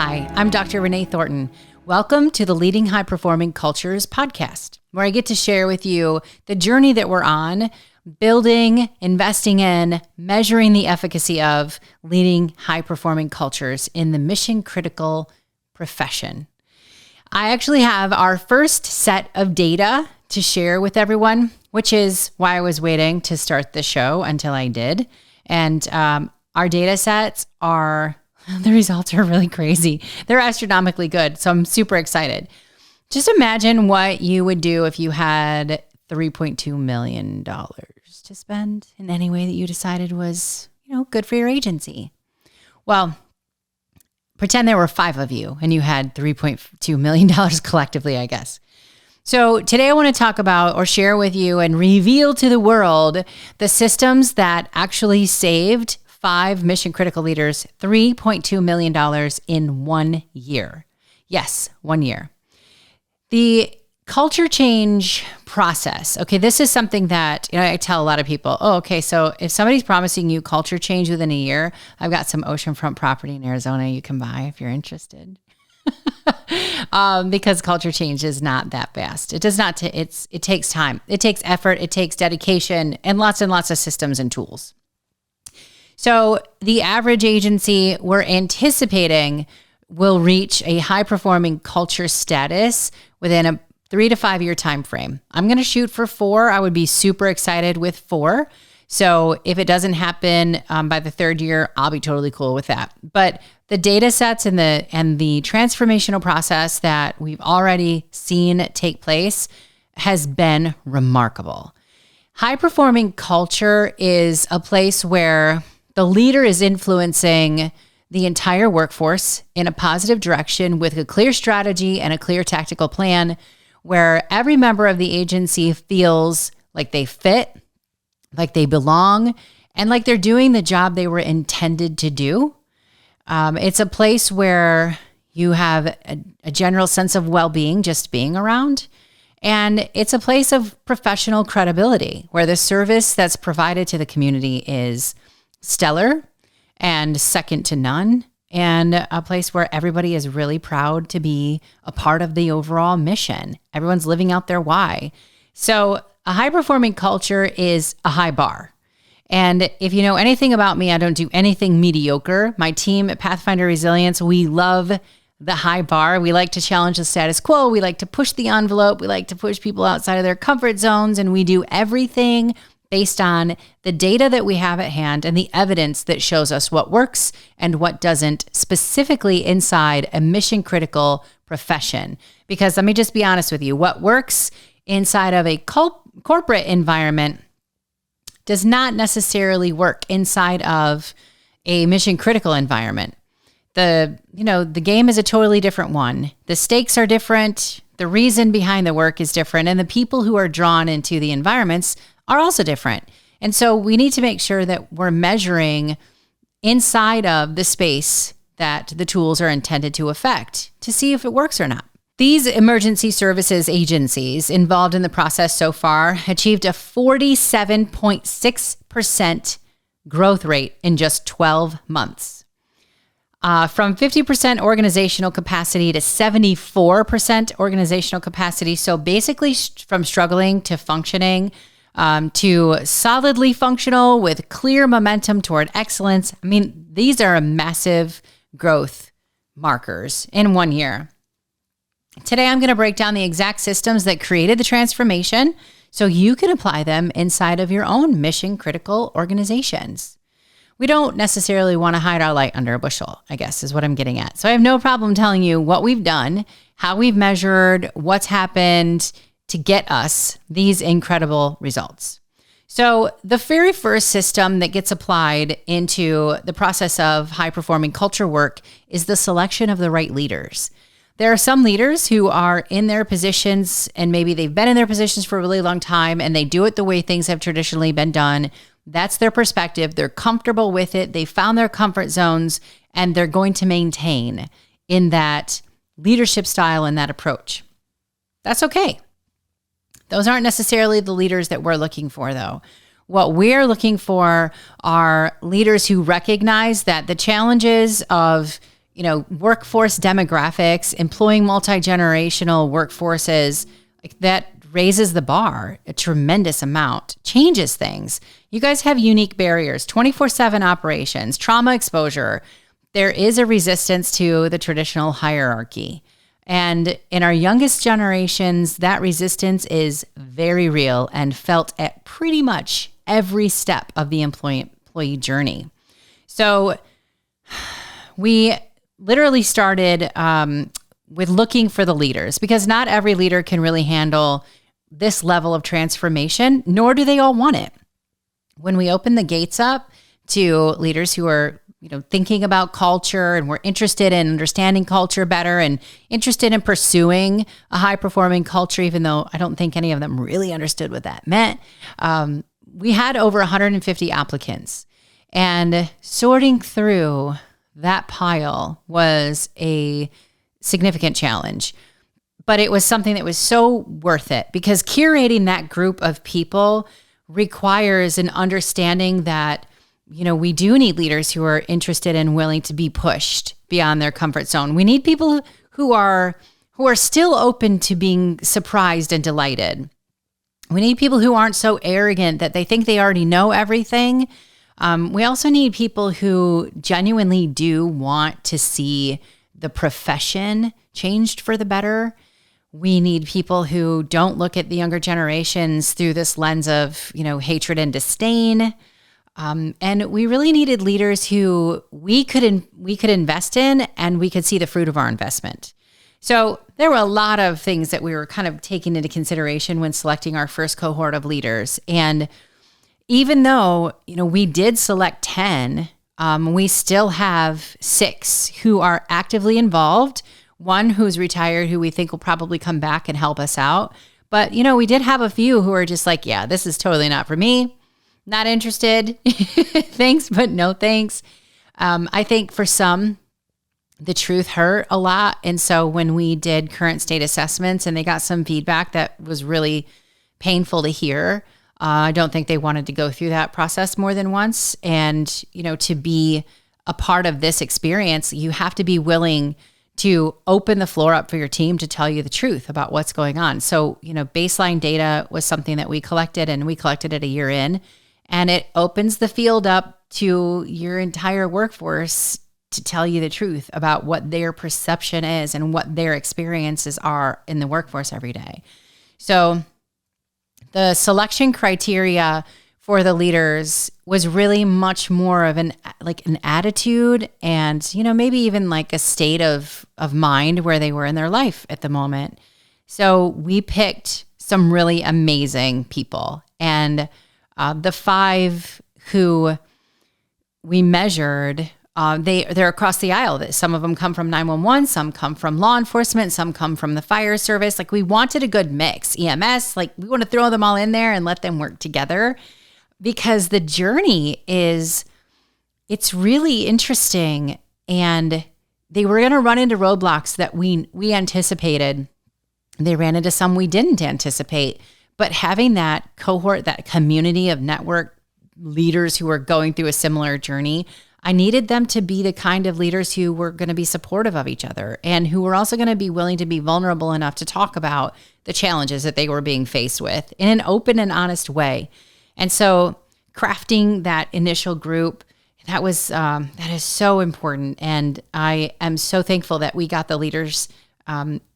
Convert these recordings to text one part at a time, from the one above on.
Hi, I'm Dr. Renee Thornton. Welcome to the Leading High Performing Cultures podcast, where I get to share with you the journey that we're on, building, investing in, measuring the efficacy of leading high performing cultures in the mission critical profession. I actually have our first set of data to share with everyone, which is why I was waiting to start the show until I did. And our data sets the results are really crazy. They're astronomically good. So I'm super excited. Just imagine what you would do if you had $3.2 million to spend in any way that you decided was, good for your agency. Well, pretend there were 5 of you and you had $3.2 million collectively, I guess. So today I want to talk about or share with you and reveal to the world the systems that actually saved 5 mission critical leaders $3.2 million in 1 year. Yes, 1 year. The culture change process. Okay, this is something that I tell a lot of people, so if somebody's promising you culture change within a year, I've got some oceanfront property in Arizona you can buy if you're interested. Because culture change is not that fast. It does not. It takes time. It takes effort. It takes dedication and lots of systems and tools. So the average agency we're anticipating will reach a high-performing culture status within a 3 to 5 year time frame. I'm going to shoot for 4. I would be super excited with 4. So if it doesn't happen by the 3rd year, I'll be totally cool with that. But the data sets and the transformational process that we've already seen take place has been remarkable. High-performing culture is a place where the leader is influencing the entire workforce in a positive direction with a clear strategy and a clear tactical plan where every member of the agency feels like they fit, like they belong, and like they're doing the job they were intended to do. It's a place where you have a general sense of well-being just being around. And it's a place of professional credibility where the service that's provided to the community is stellar and second to none, and a place where everybody is really proud to be a part of the overall mission. Everyone's living out their why. So a high-performing culture is a high bar. And if you know anything about me, I don't do anything mediocre. My team at Pathfinder Resilience, we love the high bar. We like to challenge the status quo. We like to push the envelope. We like to push people outside of their comfort zones, and we do everything based on the data that we have at hand and the evidence that shows us what works and what doesn't, specifically inside a mission critical profession. Because let me just be honest with you, what works inside of a corporate environment does not necessarily work inside of a mission critical environment. The game is a totally different one. The stakes are different. The reason behind the work is different. And the people who are drawn into the environments are also different. And so we need to make sure that we're measuring inside of the space that the tools are intended to affect to see if it works or not. These emergency services agencies involved in the process so far achieved a 47.6% growth rate in just 12 months. From 50% organizational capacity to 74% organizational capacity. So basically from struggling to functioning, to solidly functional with clear momentum toward excellence. I mean, these are massive growth markers in 1 year. Today, I'm going to break down the exact systems that created the transformation so you can apply them inside of your own mission critical organizations. We don't necessarily want to hide our light under a bushel, I guess is what I'm getting at. So I have no problem telling you what we've done, how we've measured, what's happened to get us these incredible results. So the very first system that gets applied into the process of high-performing culture work is the selection of the right leaders. There are some leaders who are in their positions, and maybe they've been in their positions for a really long time, and they do it the way things have traditionally been done. That's their perspective. They're comfortable with it. They found their comfort zones, and they're going to maintain in that leadership style and that approach. That's okay. Those aren't necessarily the leaders that we're looking for, though. What we're looking for are leaders who recognize that the challenges of, workforce demographics, employing multi-generational workforces, like that raises the bar a tremendous amount, changes things. You guys have unique barriers, 24/7 operations, trauma exposure. There is a resistance to the traditional hierarchy. And in our youngest generations, that resistance is very real and felt at pretty much every step of the employee journey. So we literally started with looking for the leaders, because not every leader can really handle this level of transformation, nor do they all want it. When we open the gates up to leaders who are thinking about culture and we're interested in understanding culture better and interested in pursuing a high-performing culture, even though I don't think any of them really understood what that meant, we had over 150 applicants. And sorting through that pile was a significant challenge. But it was something that was so worth it, because curating that group of people requires an understanding that we do need leaders who are interested and willing to be pushed beyond their comfort zone. We need people who are still open to being surprised and delighted. We need people who aren't so arrogant that they think they already know everything. We also need people who genuinely do want to see the profession changed for the better. We need people who don't look at the younger generations through this lens of, hatred and disdain. And we really needed leaders who we could invest in, and we could see the fruit of our investment. So there were a lot of things that we were kind of taking into consideration when selecting our first cohort of leaders. And even though, we did select 10, we still have 6 who are actively involved. 1 who's retired, who we think will probably come back and help us out. But, we did have a few who are just like, yeah, this is totally not for me. Not interested. Thanks, but no thanks. I think for some, the truth hurt a lot. And so when we did current state assessments and they got some feedback that was really painful to hear, I don't think they wanted to go through that process more than once. And, to be a part of this experience, you have to be willing to open the floor up for your team to tell you the truth about what's going on. So, baseline data was something that we collected, and we collected it a year in. And it opens the field up to your entire workforce to tell you the truth about what their perception is and what their experiences are in the workforce every day. So the selection criteria for the leaders was really much more of an attitude and, maybe even like a state of mind where they were in their life at the moment. So we picked some really amazing people, and the 5 who we measured, they're across the aisle. Some of them come from 911, some come from law enforcement, some come from the fire service. Like, we wanted a good mix. EMS, we want to throw them all in there and let them work together, because the journey it's really interesting, and they were going to run into roadblocks that we anticipated. They ran into some we didn't anticipate. But having that cohort, that community of network leaders who are going through a similar journey, I needed them to be the kind of leaders who were going to be supportive of each other, and who were also going to be willing to be vulnerable enough to talk about the challenges that they were being faced with in an open and honest way. And so crafting that initial group, that is so important. And I am so thankful that we got the leaders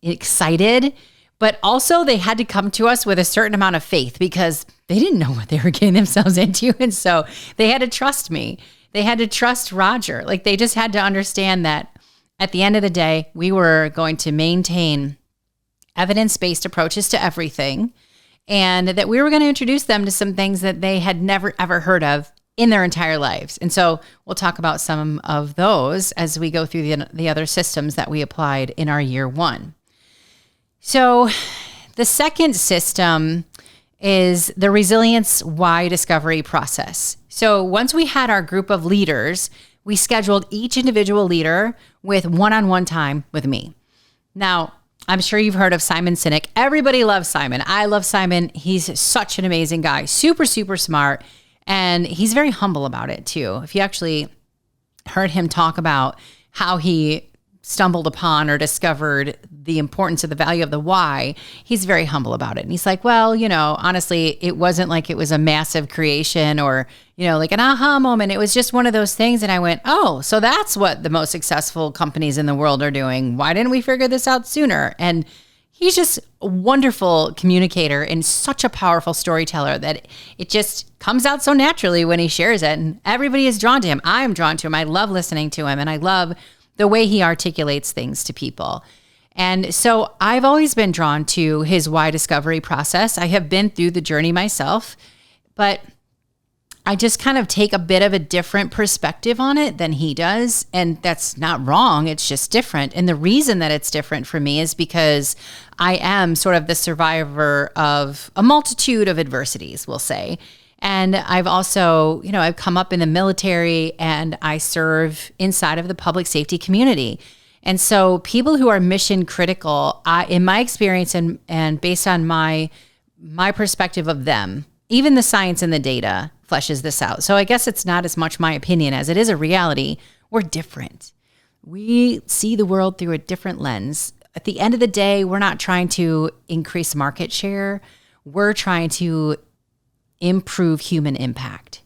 excited. But also they had to come to us with a certain amount of faith, because they didn't know what they were getting themselves into. And so they had to trust me. They had to trust Roger. They just had to understand that at the end of the day, we were going to maintain evidence-based approaches to everything, and that we were going to introduce them to some things that they had never, ever heard of in their entire lives. And so we'll talk about some of those as we go through the other systems that we applied in our year 1. So the second system is the resilience why discovery process. So once we had our group of leaders, we scheduled each individual leader with one-on-one time with me. Now, I'm sure you've heard of Simon Sinek. Everybody loves Simon. I love Simon. He's such an amazing guy, super, super smart. And he's very humble about it too. If you actually heard him talk about how he stumbled upon or discovered the importance of the value of the why, he's very humble about it. And he's like, well, honestly, it wasn't like it was a massive creation or, like an aha moment. It was just one of those things. And I went, oh, so that's what the most successful companies in the world are doing. Why didn't we figure this out sooner? And he's just a wonderful communicator and such a powerful storyteller that it just comes out so naturally when he shares it. And everybody is drawn to him. I am drawn to him. I love listening to him. And I love the way he articulates things to people. And so I've always been drawn to his why discovery process. I have been through the journey myself, but I just kind of take a bit of a different perspective on it than he does. And that's not wrong. It's just different. And the reason that it's different for me is because I am sort of the survivor of a multitude of adversities, we'll say. And I've also, I've come up in the military and I serve inside of the public safety community. And so people who are mission critical, in my experience and based on my perspective of them, even the science and the data fleshes this out. So I guess it's not as much my opinion as it is a reality. We're different. We see the world through a different lens. At the end of the day, we're not trying to increase market share. We're trying to improve human impact.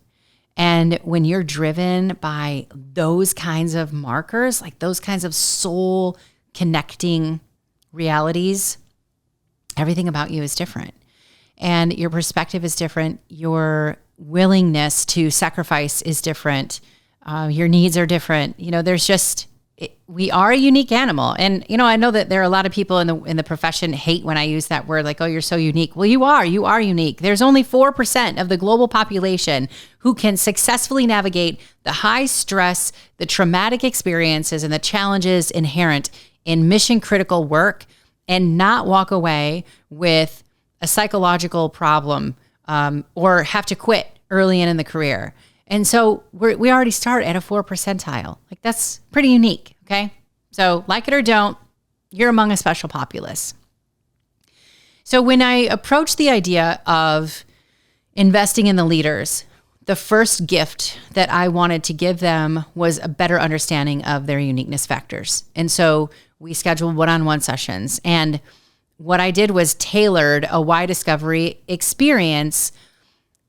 And when you're driven by those kinds of markers, like those kinds of soul connecting realities, everything about you is different. And your perspective is different. Your willingness to sacrifice is different. Your needs are different. We are a unique animal. And, I know that there are a lot of people in the profession hate when I use that word, like, oh, you're so unique. Well, you are unique. There's only 4% of the global population who can successfully navigate the high stress, the traumatic experiences, and the challenges inherent in mission critical work and not walk away with a psychological problem or have to quit early in the career. And so we already start at a 4 percentile. Like, that's pretty unique, okay? So like it or don't, you're among a special populace. So when I approached the idea of investing in the leaders, the first gift that I wanted to give them was a better understanding of their uniqueness factors. And so we scheduled one-on-one sessions. And what I did was tailored a why discovery experience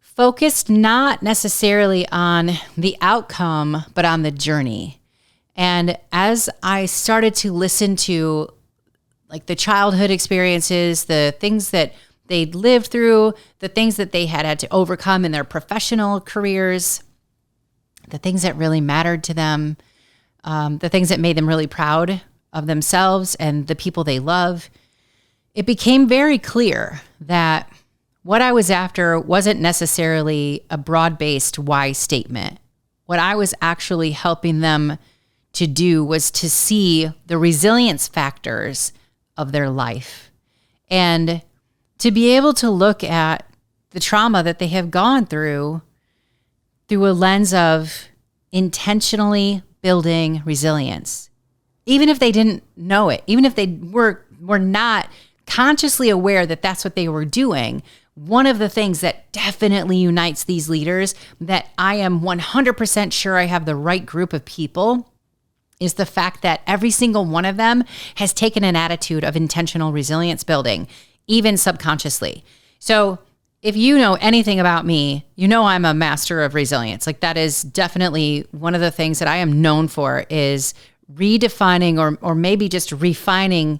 focused not necessarily on the outcome, but on the journey. And as I started to listen to like the childhood experiences, the things that they'd lived through, the things that they had to overcome in their professional careers, the things that really mattered to them, the things that made them really proud of themselves and the people they love, it became very clear that what I was after wasn't necessarily a broad-based why statement. What I was actually helping them to do was to see the resilience factors of their life and to be able to look at the trauma that they have gone through a lens of intentionally building resilience. Even if they didn't know it, even if they were not consciously aware that that's what they were doing, one of the things that definitely unites these leaders, that I am 100% sure I have the right group of people, is the fact that every single one of them has taken an attitude of intentional resilience building, even subconsciously. So if you know anything about me, you know I'm a master of resilience. Like, that is definitely one of the things that I am known for, is redefining or maybe just refining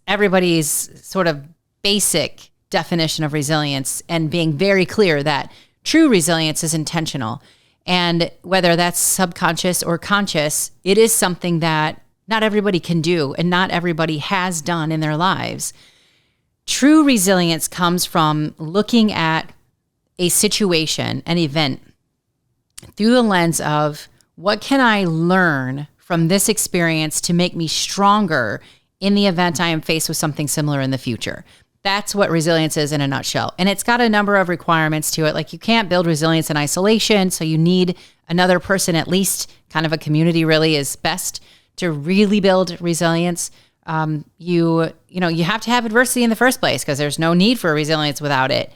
everybody's sort of basic definition of resilience and being very clear that true resilience is intentional. And whether that's subconscious or conscious, it is something that not everybody can do and not everybody has done in their lives. True resilience comes from looking at a situation, an event, through the lens of what can I learn from this experience to make me stronger in the event I am faced with something similar in the future. That's what resilience is in a nutshell. And it's got a number of requirements to it. Like, you can't build resilience in isolation. So you need another person, at least kind of a community really is best to really build resilience. You have to have adversity in the first place because there's no need for resilience without it.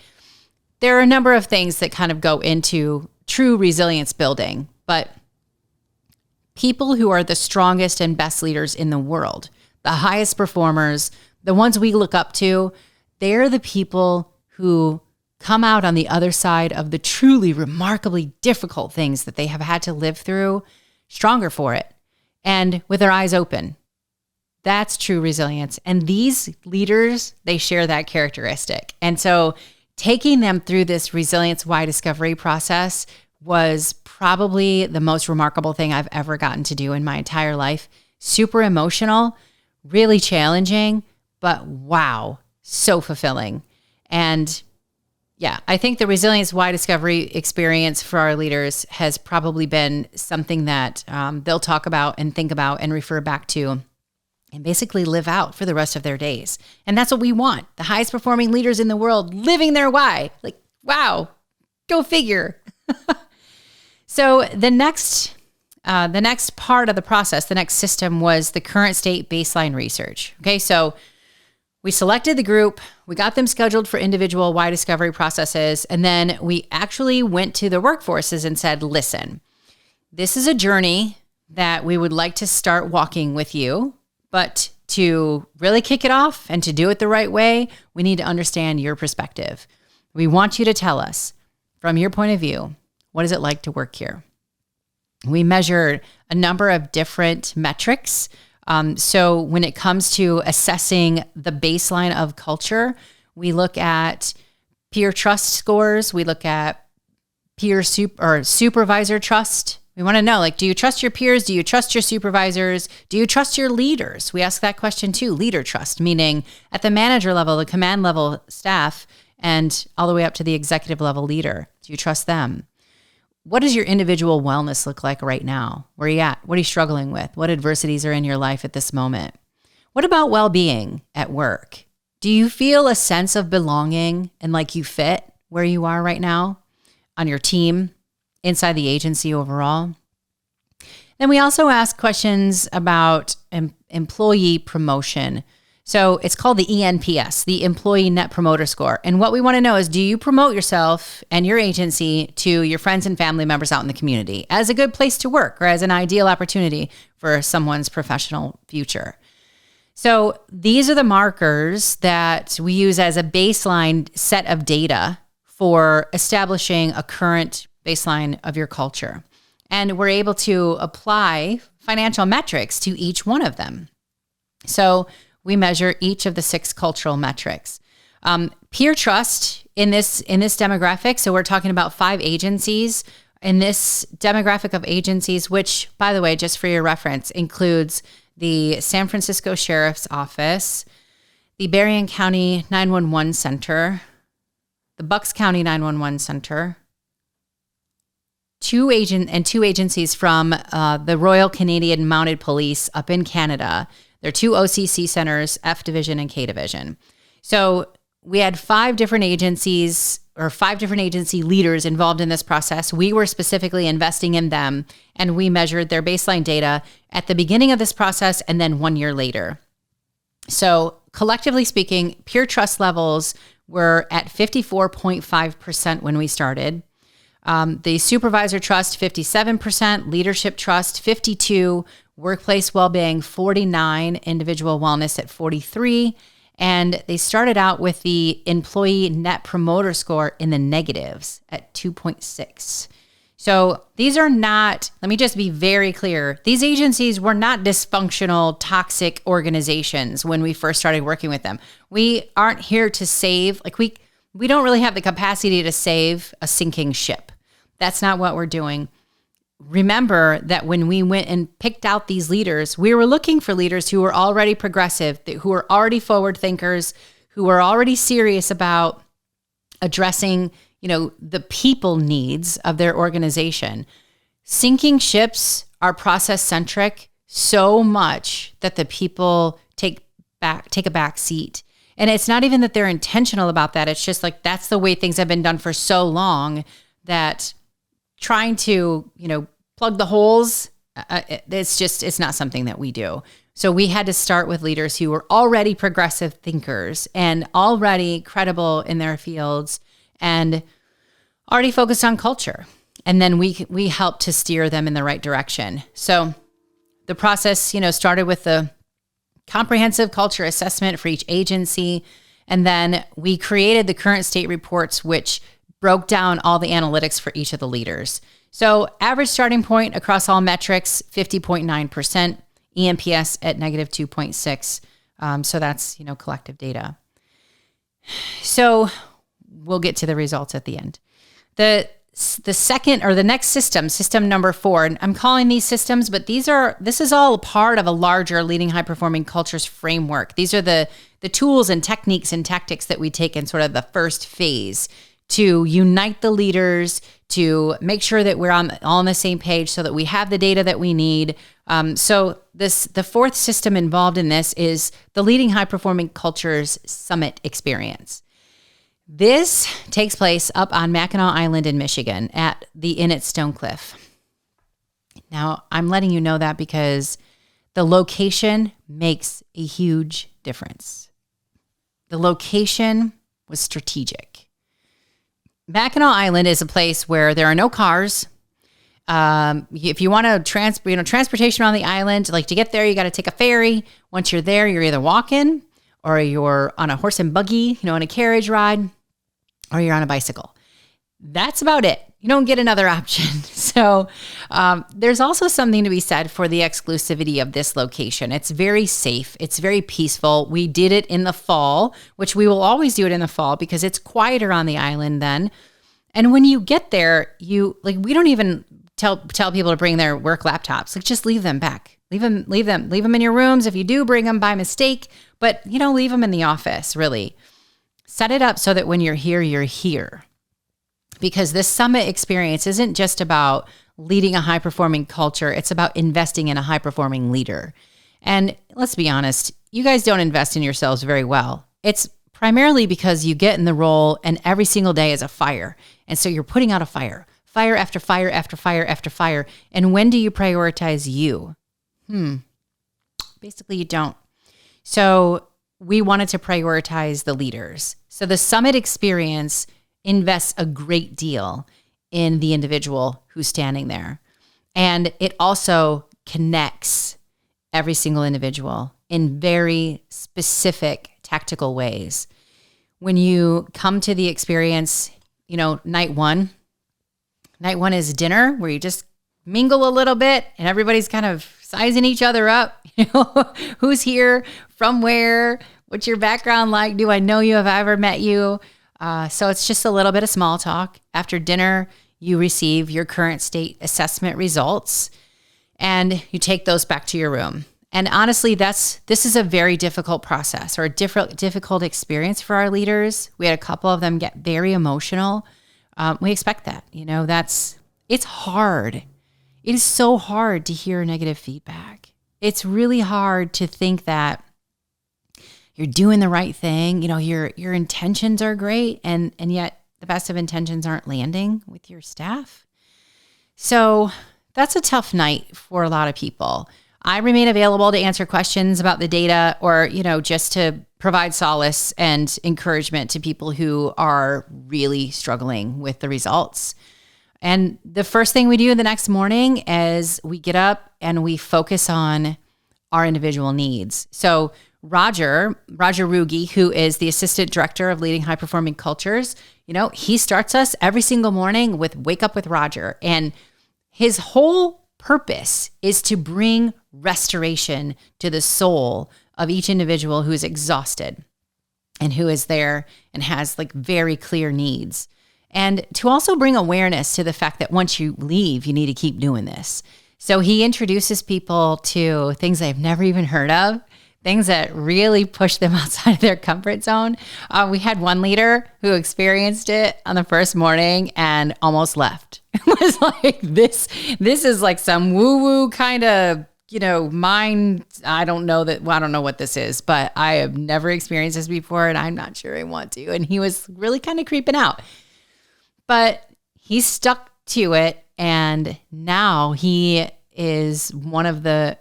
There are a number of things that kind of go into true resilience building, but people who are the strongest and best leaders in the world, the highest performers, the ones we look up to, they're the people who come out on the other side of the truly remarkably difficult things that they have had to live through stronger for it and with their eyes open. That's true resilience. And these leaders, they share that characteristic. And so taking them through this resilience why discovery process was probably the most remarkable thing I've ever gotten to do in my entire life. Super emotional, really challenging, but wow, so fulfilling. And yeah, I think the resilience why discovery experience for our leaders has probably been something that they'll talk about and think about and refer back to and basically live out for the rest of their days. And that's what we want. The highest performing leaders in the world living their why. Like, wow, go figure. So the next part of the process, the next system was the current state baseline research. Okay, so we selected the group, we got them scheduled for individual why discovery processes, and then we actually went to the workforces and said, listen, this is a journey that we would like to start walking with you, but to really kick it off and to do it the right way, we need to understand your perspective. We want you to tell us, from your point of view, what is it like to work here? We measured a number of different metrics. So when it comes to assessing the baseline of culture, we look at peer trust scores. We look at peer supervisor trust. We want to know, like, do you trust your peers? Do you trust your supervisors? Do you trust your leaders? We ask that question too, leader trust, meaning at the manager level, the command level staff, and all the way up to the executive level leader. Do you trust them? What does your individual wellness look like right now? Where are you at? What are you struggling with? What adversities are in your life at this moment? What about well-being at work? Do you feel a sense of belonging and like you fit where you are right now on your team, inside the agency overall? Then we also ask questions about employee promotion. So it's called the ENPS, the Employee Net Promoter Score. And what we want to know is, do you promote yourself and your agency to your friends and family members out in the community as a good place to work or as an ideal opportunity for someone's professional future? So these are the markers that we use as a baseline set of data for establishing a current baseline of your culture. And we're able to apply financial metrics to each one of them. So we measure each of the 6 cultural metrics. Peer trust in this demographic, so we're talking about 5 agencies in this demographic of agencies, which, by the way, just for your reference, includes the San Francisco Sheriff's Office, the Berrien County 911 Center, the Bucks County 911 Center, 2 agencies from the Royal Canadian Mounted Police up in Canada. There are 2 OCC centers, F Division and K Division. So we had 5 different agencies or 5 different agency leaders involved in this process. We were specifically investing in them, and we measured their baseline data at the beginning of this process and then 1 year later. So collectively speaking, peer trust levels were at 54.5% when we started. The supervisor trust, 57%, leadership trust, 52%, workplace well-being, 49%, individual wellness at 43%, and they started out with the employee net promoter score in the negatives at 2.6. So these are not, let me just be very clear, these agencies were not dysfunctional, toxic organizations when we first started working with them. We aren't here to save, like we don't really have the capacity to save a sinking ship. That's not what we're doing. Remember that when we went and picked out these leaders, we were looking for leaders who were already progressive, who were already forward thinkers, who were already serious about addressing, the people needs of their organization. Sinking ships are process centric so much that the people take a back seat. And it's not even that they're intentional about that. It's just like, that's the way things have been done for so long that trying to, plug the holes, it's not something that we do. So we had to start with leaders who were already progressive thinkers and already credible in their fields and already focused on culture. And then we helped to steer them in the right direction. So the process, started with the comprehensive culture assessment for each agency. And then we created the current state reports, which broke down all the analytics for each of the leaders. So average starting point across all metrics, 50.9%, EMPS at negative 2.6. So that's, collective data. So we'll get to the results at the end. The second or the next system number 4, and I'm calling these systems, but this is all part of a larger leading high performing cultures framework. These are the tools and techniques and tactics that we take in sort of the first phase to unite the leaders, to make sure that we're all on the same page so that we have the data that we need. So the fourth system involved in this is the Leading High Performing Cultures Summit Experience. This takes place up on Mackinac Island in Michigan at the Inn at Stonecliff. Now, I'm letting you know that because the location makes a huge difference. The location was strategic. Mackinac Island is a place where there are no cars. If you want to transportation around the island, like to get there, you got to take a ferry. Once you're there, you're either walking or you're on a horse and buggy, on a carriage ride, or you're on a bicycle. That's about it. You don't get another option. So there's also something to be said for the exclusivity of this location. It's very safe. It's very peaceful. We did it in the fall, which we will always do it in the fall because it's quieter on the island then. And when you get there, we don't even tell people to bring their work laptops. Like, just leave them back. Leave them in your rooms. If you do, bring them by mistake, but leave them in the office, really. Set it up so that when you're here. Because this summit experience isn't just about leading a high-performing culture. It's about investing in a high-performing leader. And let's be honest, you guys don't invest in yourselves very well. It's primarily because you get in the role and every single day is a fire. And so you're putting out a fire after fire after fire after fire. And when do you prioritize you? Basically, you don't. So we wanted to prioritize the leaders. So the summit experience invests a great deal in the individual who's standing there. And it also connects every single individual in very specific tactical ways. When you come to the experience, night one is dinner where you just mingle a little bit and everybody's kind of sizing each other up. Who's here, from where, what's your background like? Do I know you? Have I ever met you? So it's just a little bit of small talk. After dinner, you receive your current state assessment results and you take those back to your room. And honestly, this is a very difficult process or a difficult experience for our leaders. We had a couple of them get very emotional. We expect that, it's hard. It is so hard to hear negative feedback. It's really hard to think that you're doing the right thing. Your intentions are great, and yet the best of intentions aren't landing with your staff. So that's a tough night for a lot of people. I remain available to answer questions about the data or, just to provide solace and encouragement to people who are really struggling with the results. And the first thing we do the next morning is we get up and we focus on our individual needs. So Roger Rugi, who is the Assistant Director of Leading High Performing Cultures, he starts us every single morning with Wake Up with Roger. And his whole purpose is to bring restoration to the soul of each individual who is exhausted and who is there and has very clear needs. And to also bring awareness to the fact that once you leave, you need to keep doing this. So he introduces people to things they've never even heard of, things that really push them outside of their comfort zone. We had one leader who experienced it on the first morning and almost left. It was like, this is like some woo-woo kind of, mind. I don't know what this is, but I have never experienced this before and I'm not sure I want to. And he was really kind of creeping out. But he stuck to it, and now he is one of the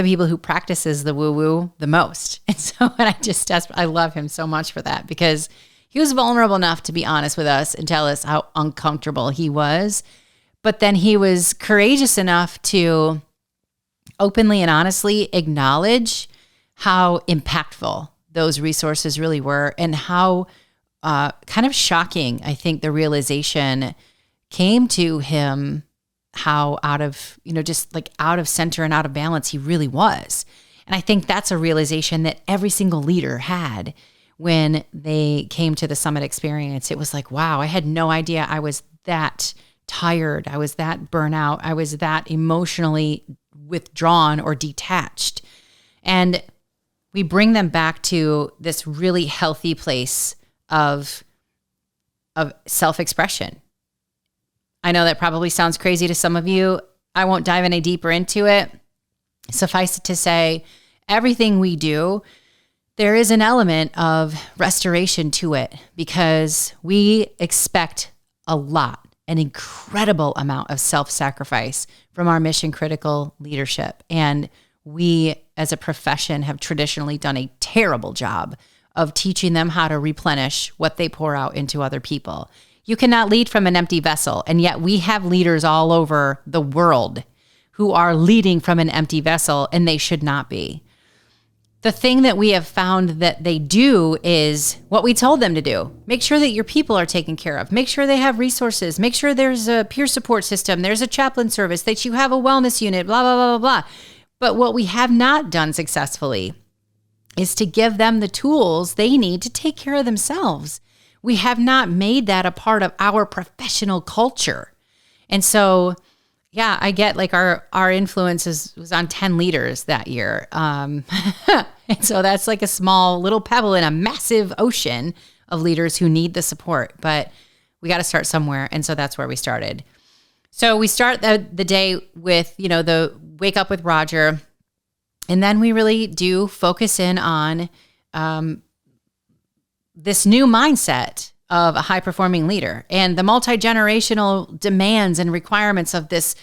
people who practices the woo-woo the most. And so I love him so much for that, because he was vulnerable enough to be honest with us and tell us how uncomfortable he was. But then he was courageous enough to openly and honestly acknowledge how impactful those resources really were, and how kind of shocking, I think, the realization came to him, how out of, just like out of center and out of balance he really was. And I think that's a realization that every single leader had when they came to the summit experience. It was like, wow, I had no idea I was that tired. I was that burnout. I was that emotionally withdrawn or detached. And we bring them back to this really healthy place of self-expression. I know that probably sounds crazy to some of you. I won't dive any deeper into it. Suffice it to say, everything we do, there is an element of restoration to it, because we expect a lot, an incredible amount of self-sacrifice from our mission-critical leadership. And we, as a profession, have traditionally done a terrible job of teaching them how to replenish what they pour out into other people. You cannot lead from an empty vessel, and yet we have leaders all over the world who are leading from an empty vessel, and they should not be. The thing that we have found that they do is what we told them to do. Make sure that your people are taken care of. Make sure they have resources. Make sure there's a peer support system. There's a chaplain service, that you have a wellness unit, blah, blah, blah, blah, blah. But what we have not done successfully is to give them the tools they need to take care of themselves. We have not made that a part of our professional culture. And so, yeah, I get like our influence was on 10 leaders that year. And so that's like a small little pebble in a massive ocean of leaders who need the support. But we got to start somewhere. And so that's where we started. So we start the day with, the wake up with Roger. And then we really do focus in on this new mindset of a high-performing leader and the multi-generational demands and requirements of this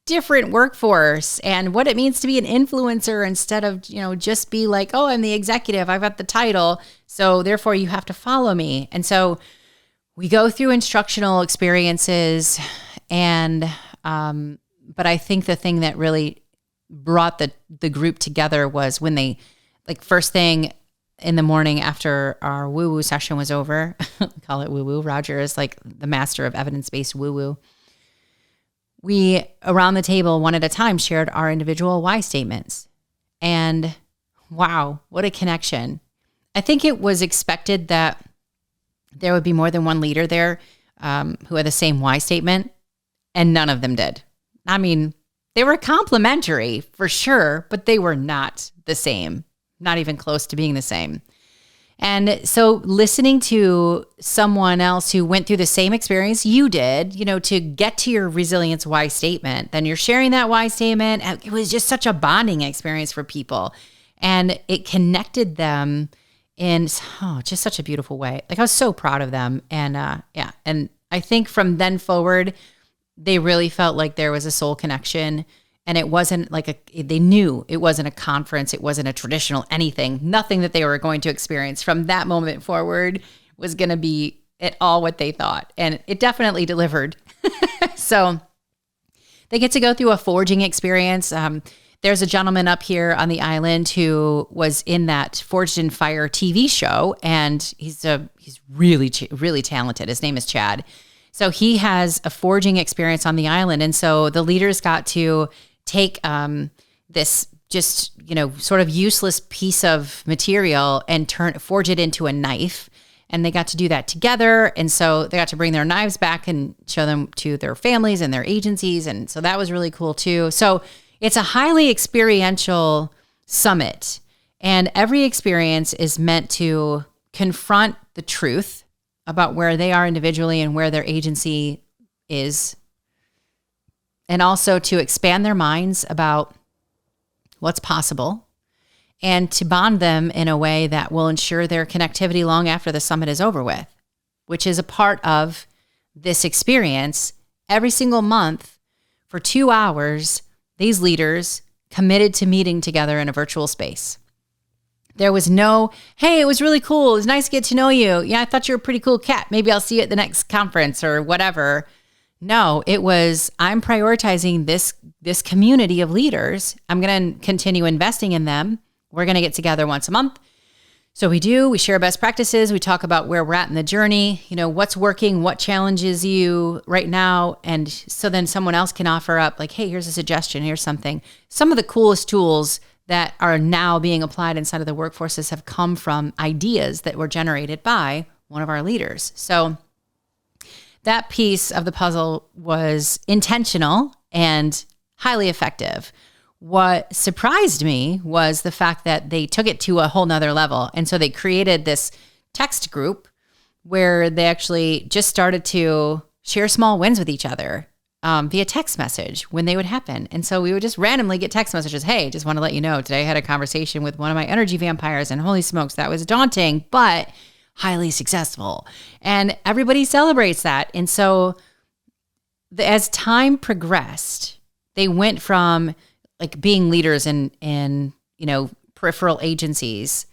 different workforce, and what it means to be an influencer instead of, just be like, oh, I'm the executive, I've got the title, so therefore you have to follow me. And so we go through instructional experiences, and but I think the thing that really brought the group together was when they, like, first thing in the morning after our woo-woo session was over, call it woo-woo, Roger is like the master of evidence-based woo-woo. We, around the table, one at a time, shared our individual why statements. And wow, what a connection. I think it was expected that there would be more than one leader there who had the same why statement, and none of them did. I mean, they were complimentary for sure, but they were not the same, not even close to being the same. And so listening to someone else who went through the same experience you did, to get to your resilience why statement, then you're sharing that why statement. And it was just such a bonding experience for people. And it connected them in just such a beautiful way. Like, I was so proud of them. And and I think from then forward, they really felt like there was a soul connection. And it wasn't like they knew it wasn't a conference. It wasn't a traditional anything. Nothing that they were going to experience from that moment forward was going to be at all what they thought. And it definitely delivered. So they get to go through a forging experience. There's a gentleman up here on the island who was in that Forged in Fire TV show. And he's really, really talented. His name is Chad. So he has a forging experience on the island. And so the leaders got to take this just, sort of useless piece of material and forge it into a knife. And they got to do that together. And so they got to bring their knives back and show them to their families and their agencies. And so that was really cool too. So it's a highly experiential summit. And every experience is meant to confront the truth about where they are individually and where their agency is, and also to expand their minds about what's possible, and to bond them in a way that will ensure their connectivity long after the summit is over with, which is a part of this experience. Every single month for 2 hours, these leaders committed to meeting together in a virtual space. There was no, hey, it was really cool. It was nice to get to know you. Yeah, I thought you were a pretty cool cat. Maybe I'll see you at the next conference or whatever. No, it was, I'm prioritizing this community of leaders. I'm going to continue investing in them. We're going to get together once a month. So we share best practices. We talk about where we're at in the journey, what's working, what challenges you right now. And so then someone else can offer up like, hey, here's a suggestion, here's something. Some of the coolest tools that are now being applied inside of the workforces have come from ideas that were generated by one of our leaders. So that piece of the puzzle was intentional and highly effective. What surprised me was the fact that they took it to a whole nother level. And so they created this text group where they actually just started to share small wins with each other via text message when they would happen. And so we would just randomly get text messages. Hey, just want to let you know, today I had a conversation with one of my energy vampires and holy smokes, that was daunting, but highly successful. And everybody celebrates that. And so as time progressed, they went from like being leaders in peripheral agencies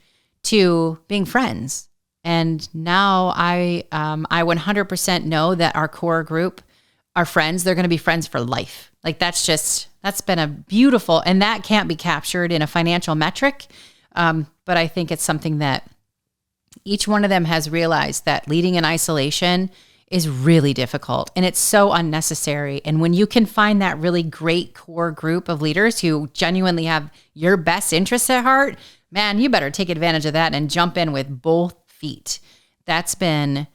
to being friends. And now I 100% know that our core group are friends. They're going to be friends for life. Like that's been a beautiful, and that can't be captured in a financial metric. But I think it's something that each one of them has realized that leading in isolation is really difficult and it's so unnecessary. And when you can find that really great core group of leaders who genuinely have your best interests at heart, man, you better take advantage of that and jump in with both feet. That's been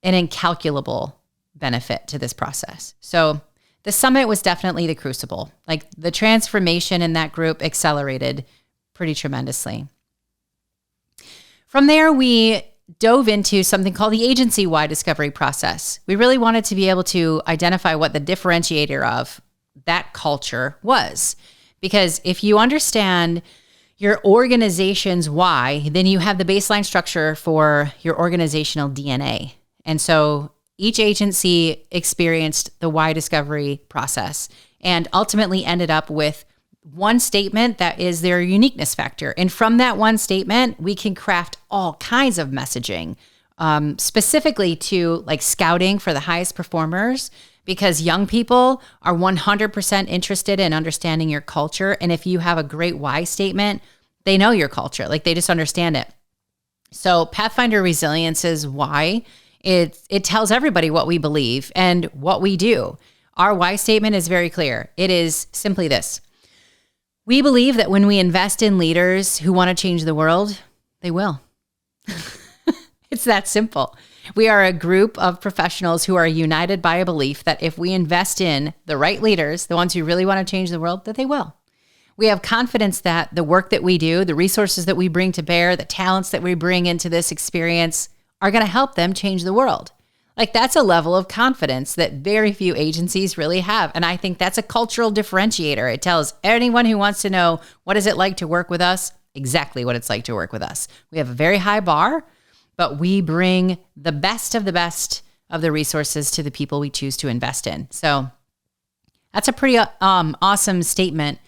an incalculable benefit to this process. So the summit was definitely the crucible. Like the transformation in that group accelerated pretty tremendously. From there, we dove into something called the agency-wide discovery process. We really wanted to be able to identify what the differentiator of that culture was. Because if you understand your organization's why, then you have the baseline structure for your organizational DNA. And so each agency experienced the why discovery process and ultimately ended up with one statement that is their uniqueness factor. And from that one statement, we can craft all kinds of messaging, specifically to like scouting for the highest performers, because young people are 100% interested in understanding your culture. And if you have a great why statement, they know your culture, like they just understand it. So Pathfinder Resilience's why, it tells everybody what we believe and what we do. Our why statement is very clear. It is simply this. We believe that when we invest in leaders who want to change the world, they will. It's that simple. We are a group of professionals who are united by a belief that if we invest in the right leaders, the ones who really want to change the world, that they will. We have confidence that the work that we do, the resources that we bring to bear, the talents that we bring into this experience are going to help them change the world. Like that's a level of confidence that very few agencies really have. And I think that's a cultural differentiator. It tells anyone who wants to know what is it like to work with us, exactly what it's like to work with us. We have a very high bar, but we bring the best of the resources to the people we choose to invest in. So that's a pretty awesome statement.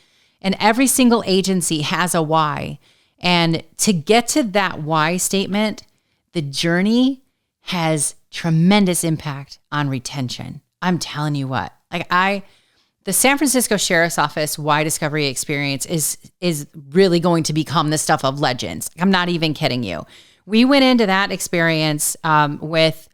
And every single agency has a why. And to get to that why statement, the journey has tremendous impact on retention. I'm telling you what, the San Francisco Sheriff's Office why discovery experience is really going to become the stuff of legends. I'm not even kidding you. We went into that experience with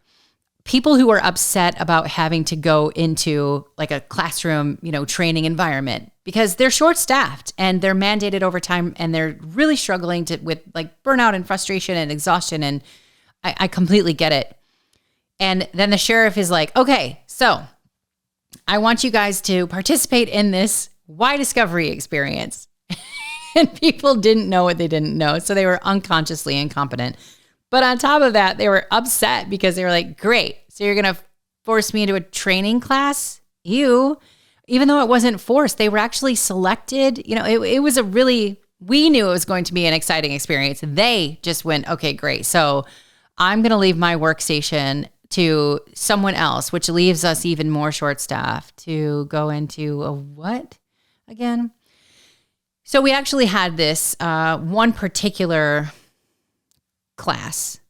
people who were upset about having to go into like a classroom, training environment because they're short-staffed and they're mandated overtime and they're really struggling with like burnout and frustration and exhaustion. And I completely get it. And then the sheriff is like, okay, so I want you guys to participate in this why discovery experience. And people didn't know what they didn't know. So they were unconsciously incompetent. But on top of that, they were upset because they were like, great, so you're going to force me into a training class? Even though it wasn't forced, they were actually selected. It was we knew it was going to be an exciting experience. They just went, okay, great. So I'm going to leave my workstation to someone else, which leaves us even more short-staffed to go into a what again? So we actually had this one particular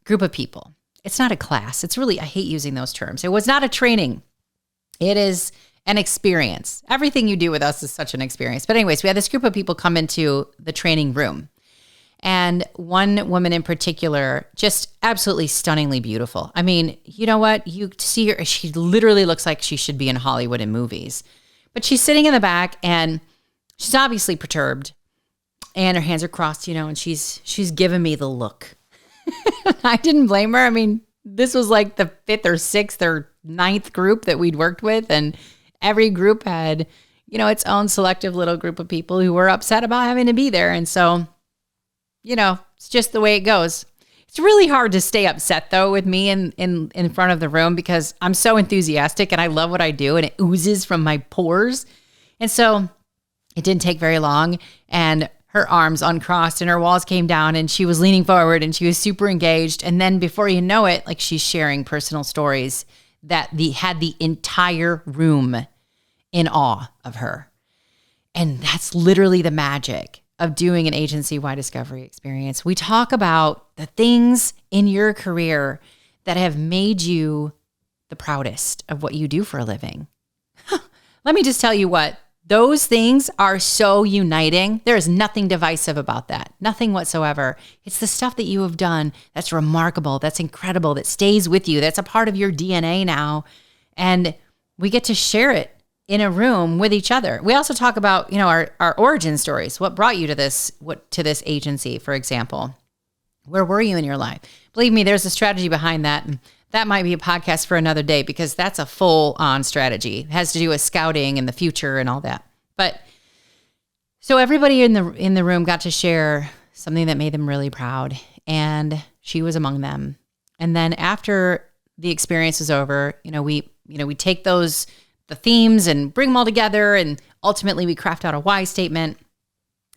group of people. It's not a class. It's really, I hate using those terms. It was not a training. It is an experience. Everything you do with us is such an experience. But anyways, we had this group of people come into the training room. And one woman in particular, just absolutely stunningly beautiful. I mean, you know what? You see her, she literally looks like she should be in Hollywood in movies. But she's sitting in the back and she's obviously perturbed. And her hands are crossed, and she's giving me the look. I didn't blame her. I mean, this was like the 5th or 6th or 9th group that we'd worked with. And every group had, its own selective little group of people who were upset about having to be there. And so, it's just the way it goes. It's really hard to stay upset though with me in front of the room because I'm so enthusiastic and I love what I do and it oozes from my pores. And so it didn't take very long and her arms uncrossed and her walls came down and she was leaning forward and she was super engaged. And then before you know it, like she's sharing personal stories that had the entire room in awe of her. And that's literally the magic of doing an agency-wide discovery experience. We talk about the things in your career that have made you the proudest of what you do for a living. Let me just tell you what, those things are so uniting. There is nothing divisive about that. Nothing whatsoever. It's the stuff that you have done that's remarkable, that's incredible, that stays with you, that's a part of your DNA now. And we get to share it in a room with each other. We also talk about, our origin stories. What brought you to this agency, for example? Where were you in your life? Believe me, there's a strategy behind that. And that might be a podcast for another day because that's a full-on strategy. It has to do with scouting and the future and all that. But so everybody in the room got to share something that made them really proud, and she was among them. And then after the experience was over, we take the themes and bring them all together, and ultimately we craft out a why statement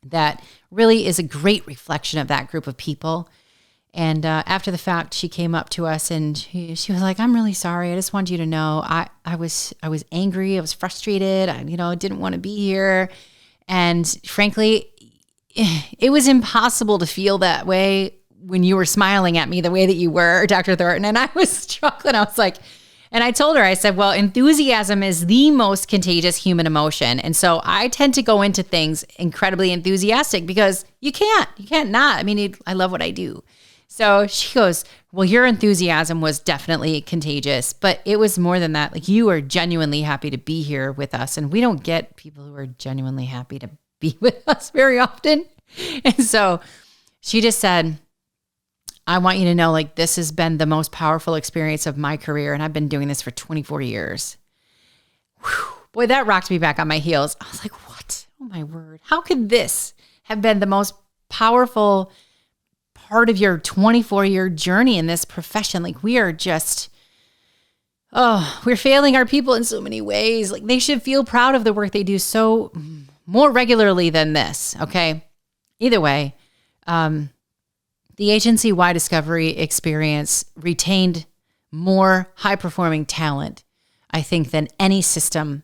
that really is a great reflection of that group of people. And after the fact, she came up to us and she was like, "I'm really sorry. I just wanted you to know I was angry. I was frustrated. I didn't want to be here. And frankly, it was impossible to feel that way when you were smiling at me the way that you were, Dr. Thornton." And I was struggling. I was like, and I told her, I said, well, enthusiasm is the most contagious human emotion. And so I tend to go into things incredibly enthusiastic because you can't not. I mean, I love what I do. So she goes, well, your enthusiasm was definitely contagious, but it was more than that. Like, you are genuinely happy to be here with us. And we don't get people who are genuinely happy to be with us very often. And so she just said, I want you to know, like, this has been the most powerful experience of my career. And I've been doing this for 24 years. Whew. Boy, that rocked me back on my heels. I was like, what? Oh my word. How could this have been the most powerful part of your 24-year journey in this profession? Like, we are just, we're failing our people in so many ways. Like, they should feel proud of the work they do so more regularly than this. Okay. Either way, the agency-wide discovery experience retained more high-performing talent, I think, than any system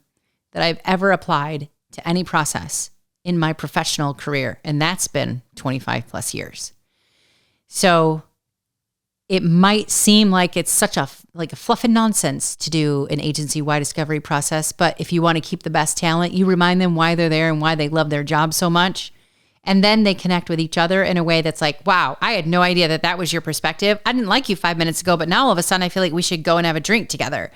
that I've ever applied to any process in my professional career. And that's been 25 plus years. So it might seem like it's such a fluff and nonsense to do an agency-wide discovery process. But if you want to keep the best talent, you remind them why they're there and why they love their job so much. And then they connect with each other in a way that's like, wow, I had no idea that was your perspective. I didn't like you 5 minutes ago, but now all of a sudden I feel like we should go and have a drink together.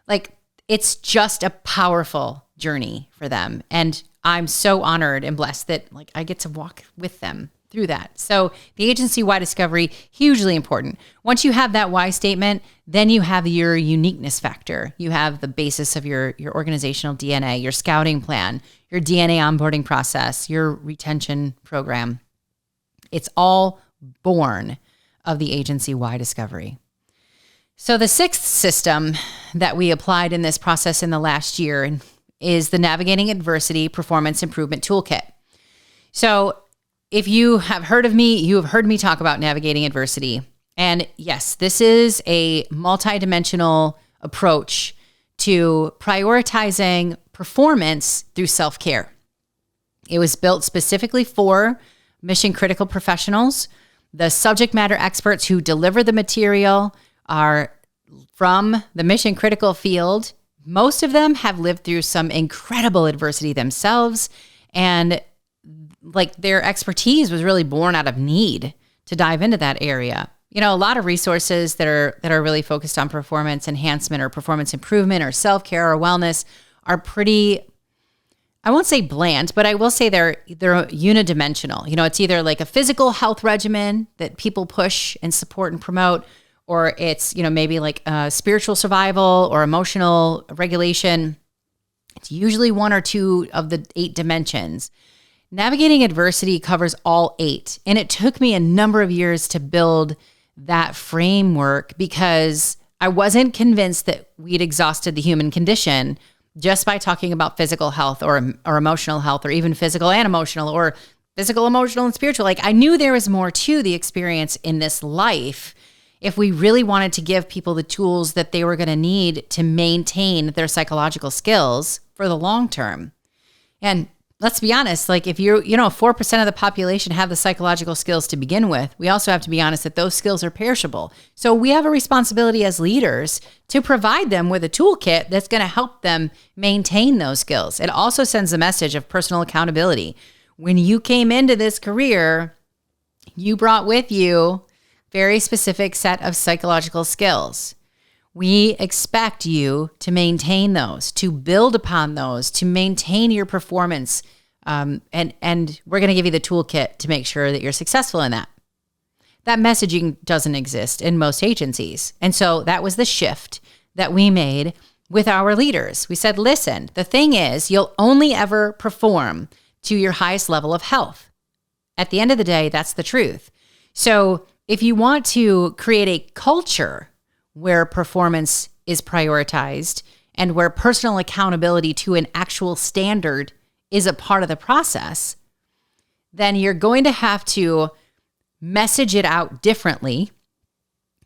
Like, it's just a powerful journey for them. And I'm so honored and blessed that I get to walk with them through that. So the agency-wide discovery, hugely important. Once you have that why statement, then you have your uniqueness factor. You have the basis of your organizational DNA, your scouting plan, your DNA onboarding process, your retention program. It's all born of the agency-wide discovery. So the sixth system that we applied in this process in the last year is the Navigating Adversity Performance Improvement Toolkit. So if you have heard of me, you have heard me talk about navigating adversity. And yes, this is a multidimensional approach to prioritizing performance through self-care. It was built specifically for mission-critical professionals. The subject matter experts who deliver the material are from the mission-critical field, most of them have lived through some incredible adversity themselves, and like their expertise was really born out of need to dive into that area. A lot of resources that are really focused on performance enhancement or performance improvement or self-care or wellness are pretty, I won't say bland, but I will say they're unidimensional. It's either like a physical health regimen that people push and support and promote, or it's, maybe like spiritual survival or emotional regulation. It's usually one or two of the 8 dimensions. Navigating adversity covers all 8. And it took me a number of years to build that framework because I wasn't convinced that we'd exhausted the human condition just by talking about physical health or emotional health, or even physical and emotional, or physical, emotional, and spiritual. Like, I knew there was more to the experience in this life if we really wanted to give people the tools that they were going to need to maintain their psychological skills for the long term. And let's be honest, like if 4% of the population have the psychological skills to begin with, we also have to be honest that those skills are perishable. So we have a responsibility as leaders to provide them with a toolkit that's going to help them maintain those skills. It also sends a message of personal accountability. When you came into this career, you brought with you very specific set of psychological skills. We expect you to maintain those, to build upon those, to maintain your performance. And we're going to give you the toolkit to make sure that you're successful in that. That messaging doesn't exist in most agencies. And so that was the shift that we made with our leaders. We said, listen, the thing is, you'll only ever perform to your highest level of health. At the end of the day, that's the truth. So if you want to create a culture where performance is prioritized and where personal accountability to an actual standard is a part of the process, then you're going to have to message it out differently,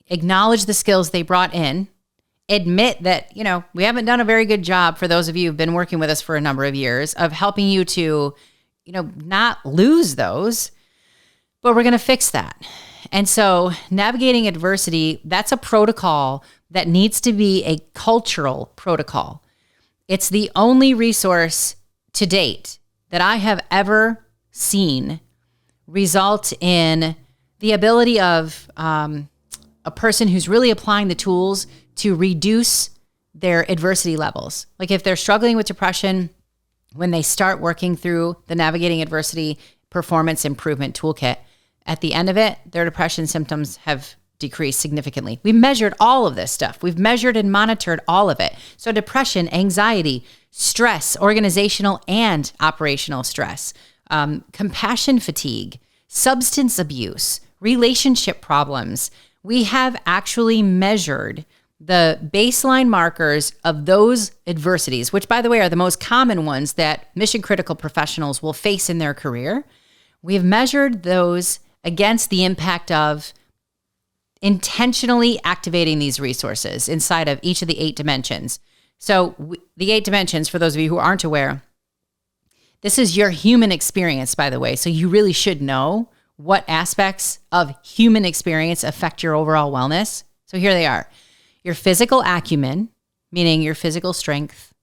acknowledge the skills they brought in, admit that, we haven't done a very good job, for those of you who've been working with us for a number of years, of helping you to, not lose those, but we're going to fix that. And so navigating adversity, that's a protocol that needs to be a cultural protocol. It's the only resource to date that I have ever seen result in the ability of a person who's really applying the tools to reduce their adversity levels. Like if they're struggling with depression, when they start working through the Navigating Adversity Performance Improvement Toolkit, at the end of it, their depression symptoms have decreased significantly. We measured all of this stuff. We've measured and monitored all of it. So depression, anxiety, stress, organizational and operational stress, compassion fatigue, substance abuse, relationship problems. We have actually measured the baseline markers of those adversities, which, by the way, are the most common ones that mission critical professionals will face in their career. We've measured those against the impact of intentionally activating these resources inside of each of the 8 dimensions. So the 8 dimensions, for those of you who aren't aware, this is your human experience, by the way. So you really should know what aspects of human experience affect your overall wellness. So here they are. Your physical acumen, meaning your physical strength,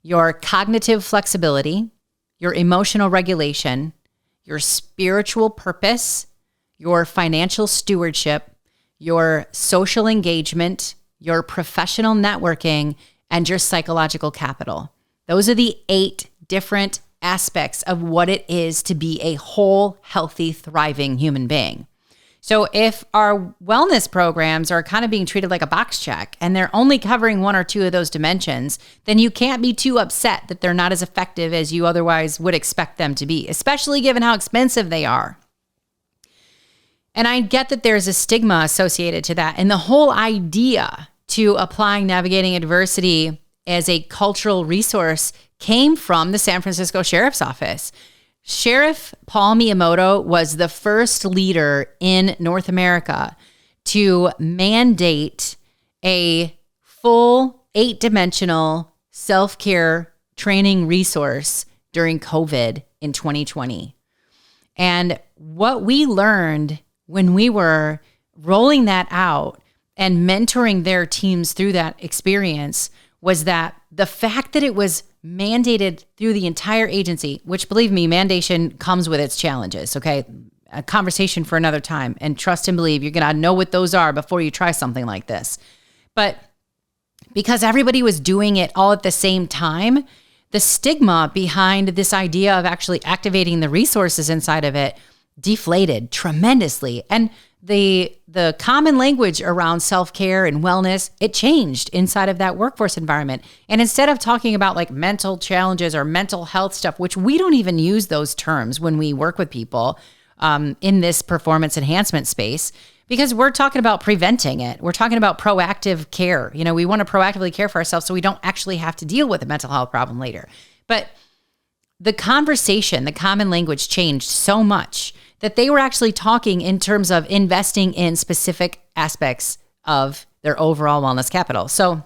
your cognitive flexibility, your emotional regulation, your spiritual purpose, your financial stewardship, your social engagement, your professional networking, and your psychological capital. Those are the 8 different aspects of what it is to be a whole, healthy, thriving human being. So if our wellness programs are kind of being treated like a box check and they're only covering 1 or 2 of those dimensions, then you can't be too upset that they're not as effective as you otherwise would expect them to be, especially given how expensive they are. And I get that there's a stigma associated to that. And the whole idea to applying Navigating Adversity as a cultural resource came from the San Francisco Sheriff's Office. Sheriff Paul Miyamoto was the first leader in North America to mandate a full 8-dimensional self-care training resource during COVID in 2020. And what we learned when we were rolling that out and mentoring their teams through that experience was that the fact that it was mandated through the entire agency, which believe me, mandation comes with its challenges, okay? A conversation for another time, and trust and believe you're going to know what those are before you try something like this. But because everybody was doing it all at the same time, the stigma behind this idea of actually activating the resources inside of it deflated tremendously. And the common language around self-care and wellness, it changed inside of that workforce environment. And instead of talking about like mental challenges or mental health stuff, which we don't even use those terms when we work with people in this performance enhancement space, because we're talking about preventing it. We're talking about proactive care. You know, we want to proactively care for ourselves so we don't actually have to deal with a mental health problem later. But the conversation, the common language changed so much that they were actually talking in terms of investing in specific aspects of their overall wellness capital. So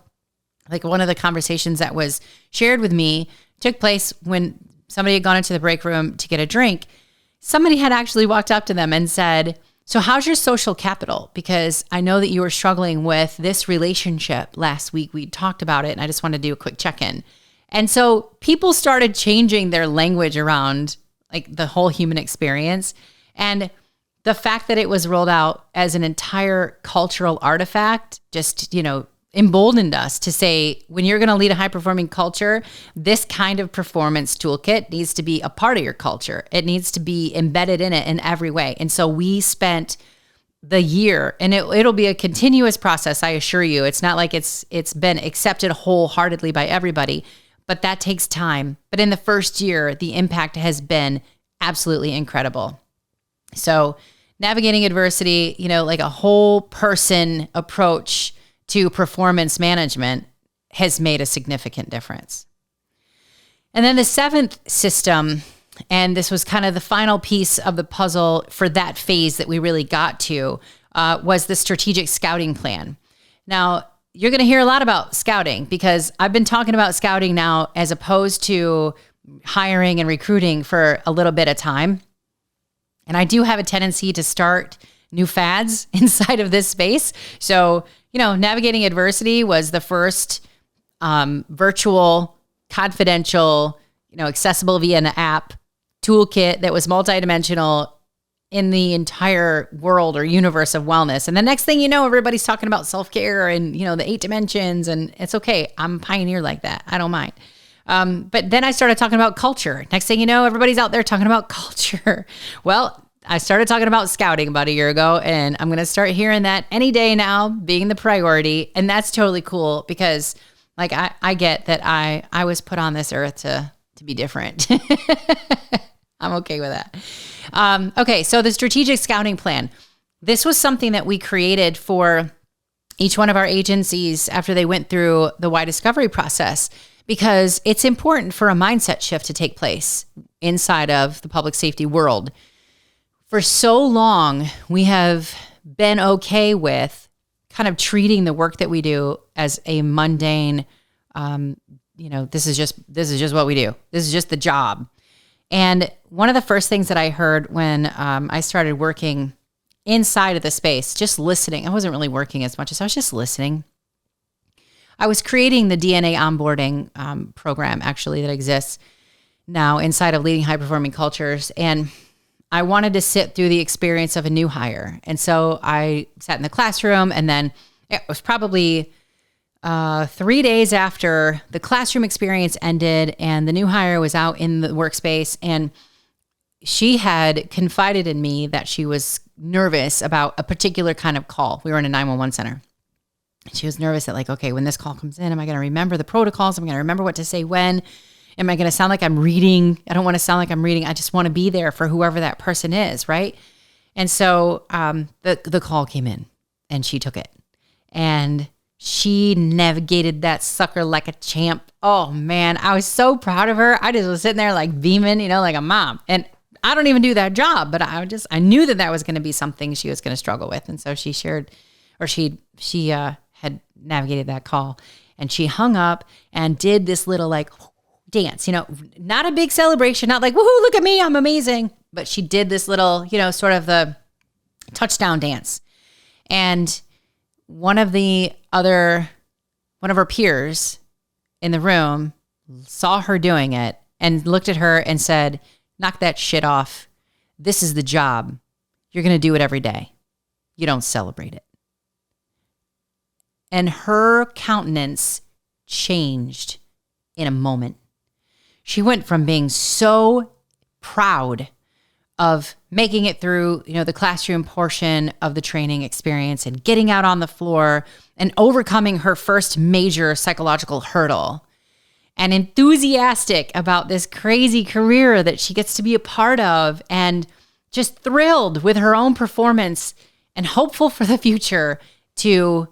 like one of the conversations that was shared with me took place when somebody had gone into the break room to get a drink. Somebody had actually walked up to them and said, "So how's your social capital? Because I know that you were struggling with this relationship last week. We talked about it and I just want to do a quick check-in." And so people started changing their language around like the whole human experience. And the fact that it was rolled out as an entire cultural artifact just, emboldened us to say, when you're going to lead a high-performing culture, this kind of performance toolkit needs to be a part of your culture. It needs to be embedded in it in every way. And so we spent the year, and it'll be a continuous process, I assure you. It's not like it's been accepted wholeheartedly by everybody, but that takes time. But in the first year, the impact has been absolutely incredible. So navigating adversity, like a whole person approach to performance management has made a significant difference. And then the seventh system, and this was kind of the final piece of the puzzle for that phase that we really got to, was the strategic scouting plan. Now, you're going to hear a lot about scouting because I've been talking about scouting now as opposed to hiring and recruiting for a little bit of time. And I do have a tendency to start new fads inside of this space. So, navigating adversity was the first virtual, confidential, accessible via an app toolkit that was multidimensional in the entire world or universe of wellness. And the next thing you know, everybody's talking about self-care and, the 8 dimensions, and it's okay. I'm a pioneer like that. I don't mind. But then I started talking about culture. Next thing you know, everybody's out there talking about culture. Well, I started talking about scouting about a year ago, and I'm going to start hearing that any day now being the priority. And that's totally cool because I get that I was put on this earth to be different. I'm okay with that. Okay. So the strategic scouting plan, this was something that we created for each one of our agencies after they went through the why discovery process, because it's important for a mindset shift to take place inside of the public safety world. For so long, we have been okay with kind of treating the work that we do as a mundane, this is just what we do. This is just the job. And one of the first things that I heard when I started working inside of the space, just listening, I wasn't really working as much as I was just listening. I was creating the DNA onboarding program actually that exists now inside of leading high-performing cultures. And I wanted to sit through the experience of a new hire. And so I sat in the classroom, and then it was probably 3 days after the classroom experience ended and the new hire was out in the workspace, and she had confided in me that she was nervous about a particular kind of call. We were in a 911 center. She was nervous that okay, when this call comes in, am I going to remember the protocols? Am I going to remember what to say when? Am I going to sound like I'm reading? I don't want to sound like I'm reading. I just want to be there for whoever that person is, right? And so the call came in, and she took it. And she navigated that sucker like a champ. Oh, man, I was so proud of her. I just was sitting there beaming, like a mom. And I don't even do that job, but I knew that was going to be something she was going to struggle with. And so she shared, or she had navigated that call, and she hung up and did this little dance, not a big celebration, not woohoo, look at me, I'm amazing. But she did this little, sort of the touchdown dance. And one of her peers in the room saw her doing it and looked at her and said, knock that shit off. This is the job. You're going to do it every day. You don't celebrate it. And her countenance changed in a moment. She went from being so proud of making it through, the classroom portion of the training experience and getting out on the floor and overcoming her first major psychological hurdle, and enthusiastic about this crazy career that she gets to be a part of, and just thrilled with her own performance and hopeful for the future, to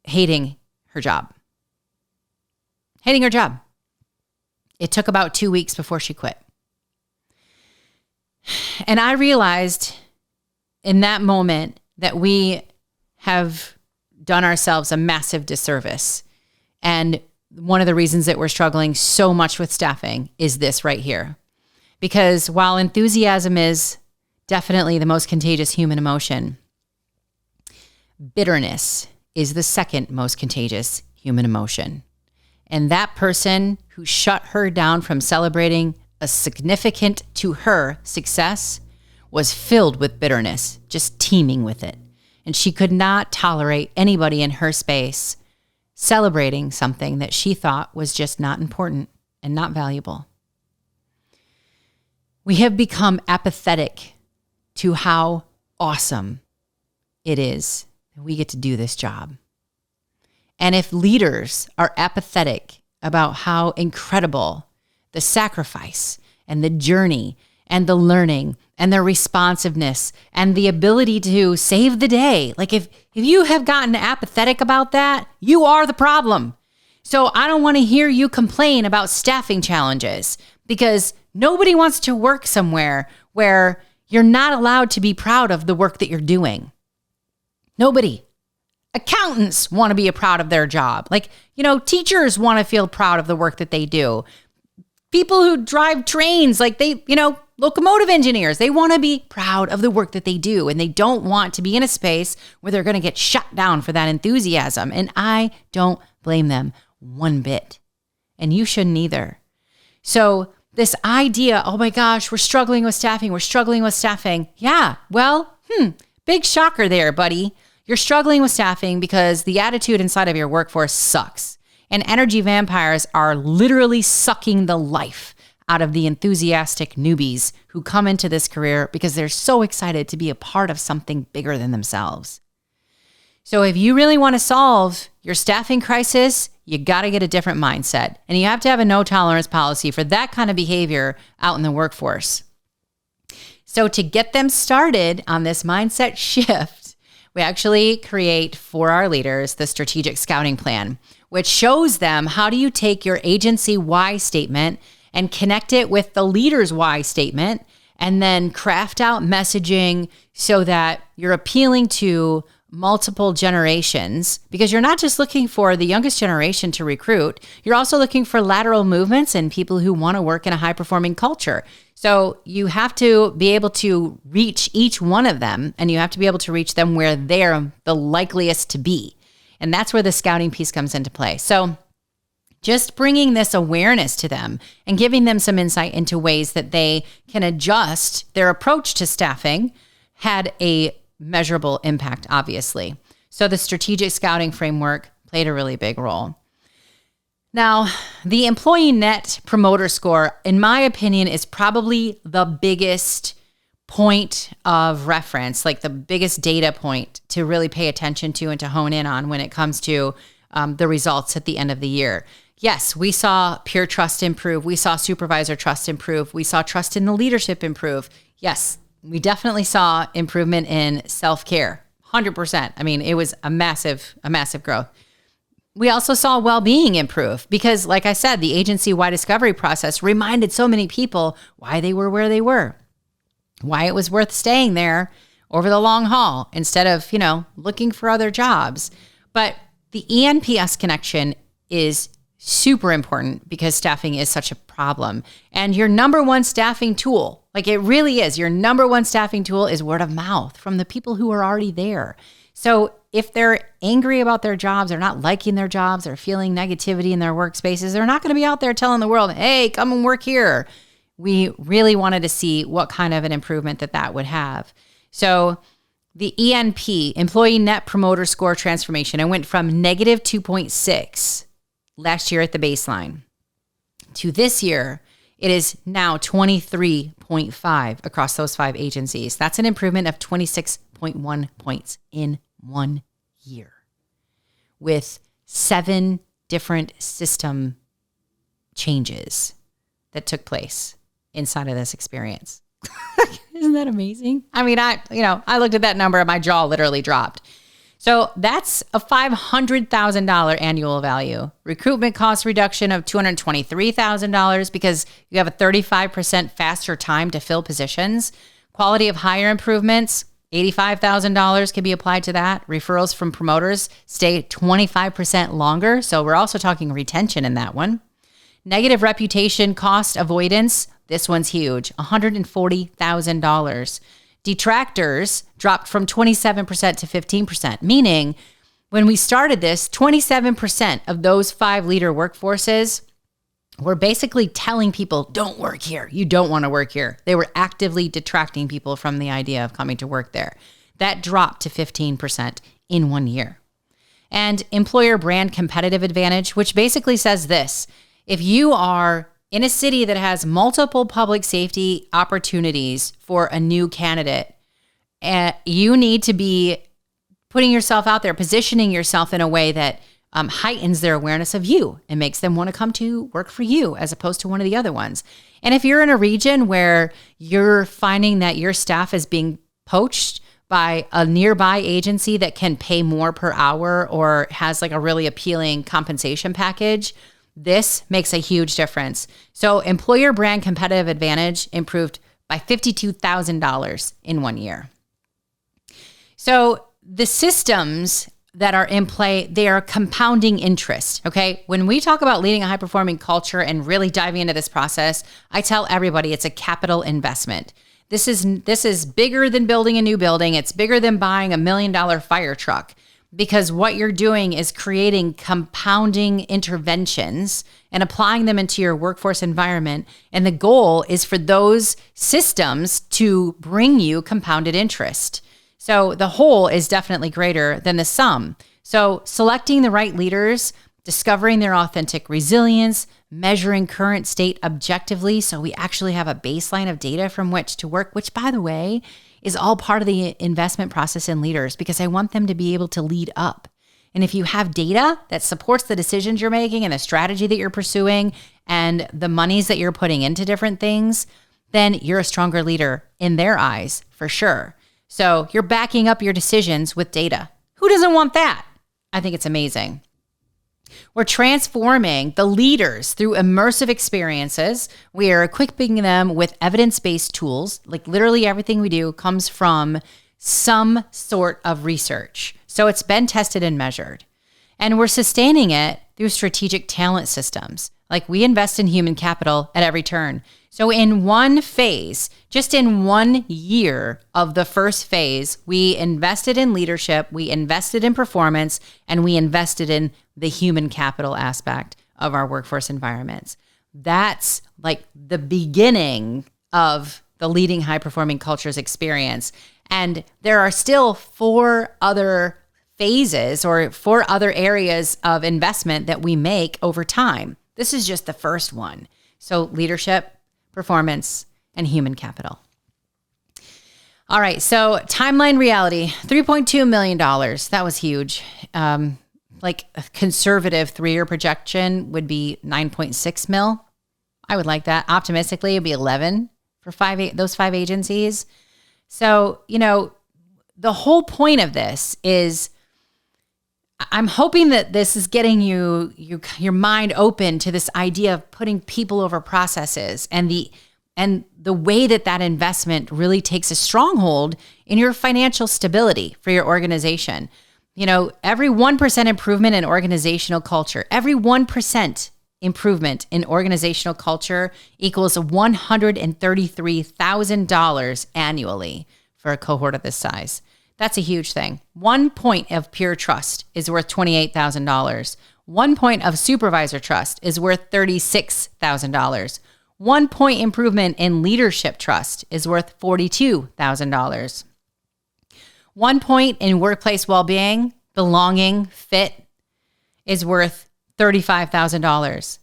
hating her job. Hating her job. It took about 2 weeks before she quit. And I realized in that moment that we have done ourselves a massive disservice. And one of the reasons that we're struggling so much with staffing is this right here. Because while enthusiasm is definitely the most contagious human emotion, bitterness is the second most contagious human emotion. And that person who shut her down from celebrating a significant to her success was filled with bitterness, just teeming with it. And she could not tolerate anybody in her space celebrating something that she thought was just not important and not valuable. We have become apathetic to how awesome it is that we get to do this job. And if leaders are apathetic about how incredible the sacrifice and the journey and the learning and the responsiveness and the ability to save the day, like if you have gotten apathetic about that, you are the problem. So I don't want to hear you complain about staffing challenges, because nobody wants to work somewhere where you're not allowed to be proud of the work that you're doing. Nobody. Accountants want to be proud of their job. Teachers want to feel proud of the work that they do. People who drive trains, locomotive engineers, they want to be proud of the work that they do. And they don't want to be in a space where they're going to get shut down for that enthusiasm. And I don't blame them one bit. And you shouldn't either. So this idea, oh my gosh, we're struggling with staffing. Yeah, well, big shocker there, buddy. You're struggling with staffing because the attitude inside of your workforce sucks. And energy vampires are literally sucking the life out of the enthusiastic newbies who come into this career because they're so excited to be a part of something bigger than themselves. So if you really want to solve your staffing crisis, you got to get a different mindset. And you have to have a no tolerance policy for that kind of behavior out in the workforce. So to get them started on this mindset shift, we actually create for our leaders the strategic scouting plan, which shows them how do you take your agency why statement and connect it with the leader's why statement, and then craft out messaging so that you're appealing to multiple generations, because you're not just looking for the youngest generation to recruit, you're also looking for lateral movements and people who want to work in a high-performing culture. So you have to be able to reach each one of them, and you have to be able to reach them where they're the likeliest to be. And that's where the scouting piece comes into play. So just bringing this awareness to them and giving them some insight into ways that they can adjust their approach to staffing had a measurable impact, obviously. So the strategic scouting framework played a really big role. Now, the employee net promoter score, in my opinion, is probably the biggest point of reference, like the biggest data point to really pay attention to and to hone in on when it comes to the results at the end of the year. Yes, we saw peer trust improve. We saw supervisor trust improve. We saw trust in the leadership improve. Yes, we definitely saw improvement in self-care, 100%. I mean, it was a massive growth. We also saw well-being improve because, like I said, the agency-wide discovery process reminded so many people why they were where they were, why it was worth staying there over the long haul instead of, looking for other jobs. But the ENPS connection is super important because staffing is such a problem. And your number one staffing tool, like it really is, your number one staffing tool is word of mouth from the people who are already there. So if they're angry about their jobs, they're not liking their jobs, they're feeling negativity in their workspaces, they're not going to be out there telling the world, hey, come and work here. We really wanted to see what kind of an improvement that would have. So the ENP, Employee Net Promoter Score Transformation, I went from negative 2.6 last year at the baseline to this year, it is now 23.5 across those 5 agencies. That's an improvement of 26.1 points in 1 year with 7 different system changes that took place inside of this experience. Isn't that amazing? I mean, I looked at that number and my jaw literally dropped. So that's a $500,000 annual value. Recruitment cost reduction of $223,000 because you have a 35% faster time to fill positions. Quality of hire improvements, $85,000 can be applied to that. Referrals from promoters stay 25% longer. So we're also talking retention in that one. Negative reputation cost avoidance. This one's huge, $140,000. Detractors dropped from 27% to 15%, meaning when we started this, 27% of those 5 leader workforces were basically telling people, don't work here. You don't want to work here. They were actively detracting people from the idea of coming to work there. That dropped to 15% in 1 year. And employer brand competitive advantage, which basically says this: if you are in a city that has multiple public safety opportunities for a new candidate, you need to be putting yourself out there, positioning yourself in a way that heightens their awareness of you and makes them want to come to work for you as opposed to one of the other ones. And if you're in a region where you're finding that your staff is being poached by a nearby agency that can pay more per hour or has like a really appealing compensation package, this makes a huge difference. So employer brand competitive advantage improved by $52,000 in 1 year. So the systems that are in play, they are compounding interest, okay? When we talk about leading a high-performing culture and really diving into this process, I tell everybody it's a capital investment. This is bigger than building a new building. It's bigger than buying $1 million fire truck. Because what you're doing is creating compounding interventions and applying them into your workforce environment. And the goal is for those systems to bring you compounded interest. So the whole is definitely greater than the sum. So selecting the right leaders, discovering their authentic resilience, measuring current state objectively. So we actually have a baseline of data from which to work, which, by the way, is all part of the investment process in leaders because I want them to be able to lead up. And if you have data that supports the decisions you're making and the strategy that you're pursuing and the monies that you're putting into different things, then you're a stronger leader in their eyes for sure. So you're backing up your decisions with data. Who doesn't want that? I think it's amazing. We're transforming the leaders through immersive experiences. We are equipping them with evidence-based tools. Like literally everything we do comes from some sort of research. So it's been tested and measured. And we're sustaining it through strategic talent systems. Like we invest in human capital at every turn. So in one phase, just in 1 year of the first phase, we invested in leadership, we invested in performance, and we invested in the human capital aspect of our workforce environments. That's like the beginning of the leading high-performing cultures experience. And there are still 4 other phases or 4 other areas of investment that we make over time. This is just the first one. So leadership, performance, and human capital. All right, so timeline reality, $3.2 million. That was huge. Like a conservative 3-year projection would be 9.6 mil. I would like that. Optimistically, it'd be 11 for those 5 agencies. So, the whole point of this is I'm hoping that this is getting your mind open to this idea of putting people over processes and the way that investment really takes a stronghold in your financial stability for your organization. Every 1% improvement in organizational culture, every 1% improvement in organizational culture equals $133,000 annually for a cohort of this size. That's a huge thing. 1 point of peer trust is worth $28,000. 1 point of supervisor trust is worth $36,000. 1 point improvement in leadership trust is worth $42,000. 1 point in workplace well-being, belonging, fit is worth $35,000.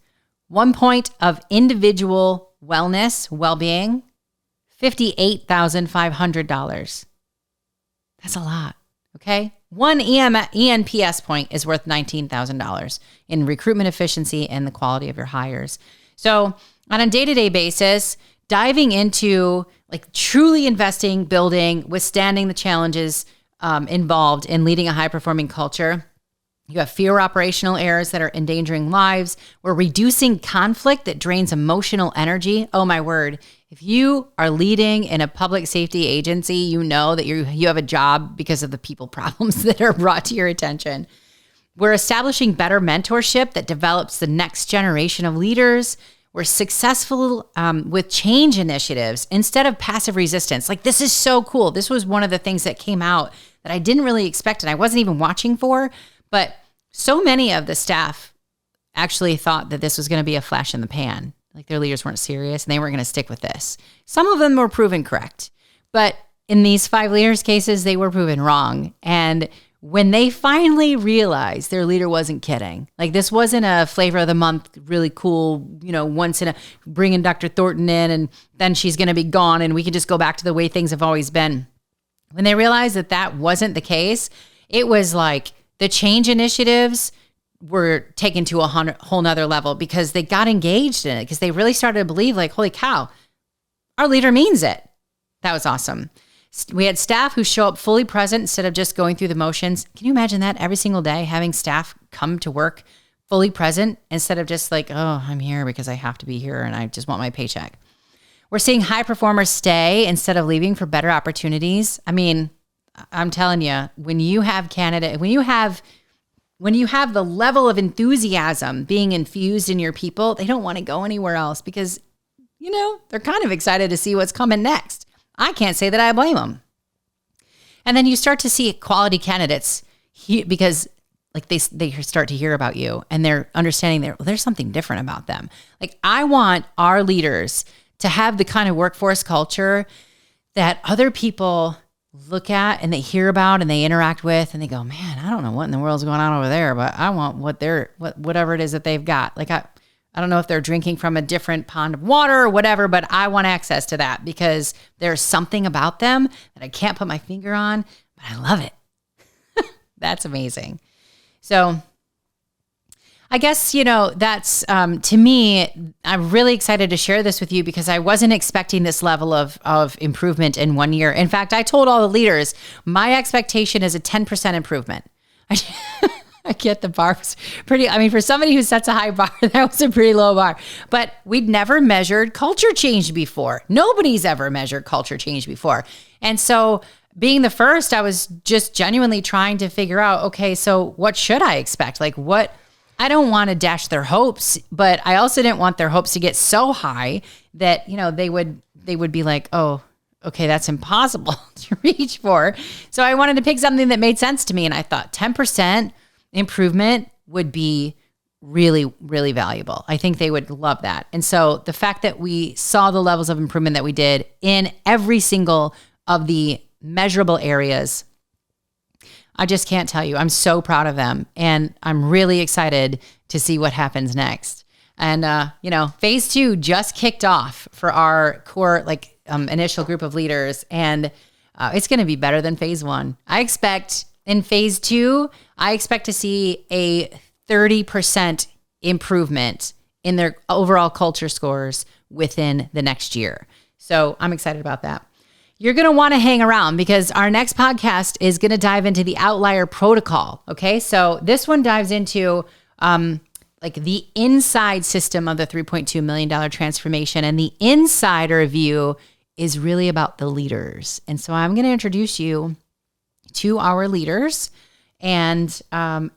1 point of individual wellness, well-being, $58,500. That's a lot, okay? One ENPS point is worth $19,000 in recruitment efficiency and the quality of your hires. So on a day-to-day basis, diving into like truly investing, building, withstanding the challenges involved in leading a high-performing culture. You have fewer operational errors that are endangering lives. We're reducing conflict that drains emotional energy. Oh my word. If you are leading in a public safety agency, you know that you have a job because of the people problems that are brought to your attention. We're establishing better mentorship that develops the next generation of leaders. We're successful with change initiatives instead of passive resistance. Like, this is so cool. This was one of the things that came out that I didn't really expect and I wasn't even watching for. But so many of the staff actually thought that this was going to be a flash in the pan. Like, their leaders weren't serious and they weren't going to stick with this. Some of them were proven correct. But in these 5 leaders cases, they were proven wrong. And when they finally realized their leader wasn't kidding, like this wasn't a flavor of the month, really cool, once in a bringing Dr. Thornton in and then she's going to be gone and we can just go back to the way things have always been. When they realized that that wasn't the case, it was like, the change initiatives were taken to a whole nother level because they got engaged in it, because they really started to believe like, holy cow, our leader means it. That was awesome. We had staff who show up fully present instead of just going through the motions. Can you imagine that every single day, having staff come to work fully present instead of just like, oh, I'm here because I have to be here and I just want my paycheck. We're seeing high performers stay instead of leaving for better opportunities. I mean, I'm telling you, when you have the level of enthusiasm being infused in your people, they don't want to go anywhere else because, they're kind of excited to see what's coming next. I can't say that I blame them. And then you start to see quality candidates because like they start to hear about you and they're understanding there's something different about them. Like, I want our leaders to have the kind of workforce culture that other people look at and they hear about and they interact with and they go, man, I don't know what in the world's going on over there, but I want whatever it is that they've got. Like, I don't know if they're drinking from a different pond of water or whatever, but I want access to that because there's something about them that I can't put my finger on, but I love it. That's amazing. So I guess, that's, to me, I'm really excited to share this with you because I wasn't expecting this level of improvement in 1 year. In fact, I told all the leaders, my expectation is a 10% improvement. I get the bar was pretty, for somebody who sets a high bar, that was a pretty low bar. But we'd never measured culture change before. Nobody's ever measured culture change before. And so being the first, I was just genuinely trying to figure out, okay, so what should I expect? Like, what? I don't want to dash their hopes, but I also didn't want their hopes to get so high that, they would be like, oh, okay, that's impossible to reach for. So I wanted to pick something that made sense to me. And I thought 10% improvement would be really, really valuable. I think they would love that. And so the fact that we saw the levels of improvement that we did in every single of the measurable areas, I just can't tell you. I'm so proud of them. And I'm really excited to see what happens next. And, phase 2 just kicked off for our core, initial group of leaders. And it's going to be better than phase 1. I expect in phase 2, I expect to see a 30% improvement in their overall culture scores within the next year. So I'm excited about that. You're going to want to hang around because our next podcast is going to dive into the outlier protocol. Okay. So this one dives into the inside system of the $3.2 million transformation, and the insider view is really about the leaders. And so I'm going to introduce you to our leaders and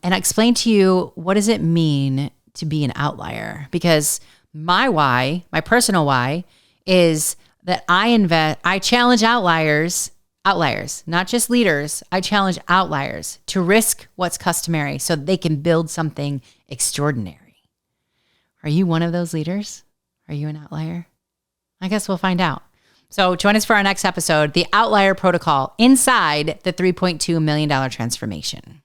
explain to you, what does it mean to be an outlier? Because my personal why is that I challenge outliers Outliers, not just leaders. I challenge outliers to risk what's customary so they can build something extraordinary. Are you one of those leaders? Are you an outlier? I guess we'll find out. So join us for our next episode, the Outlier Protocol inside the $3.2 million transformation.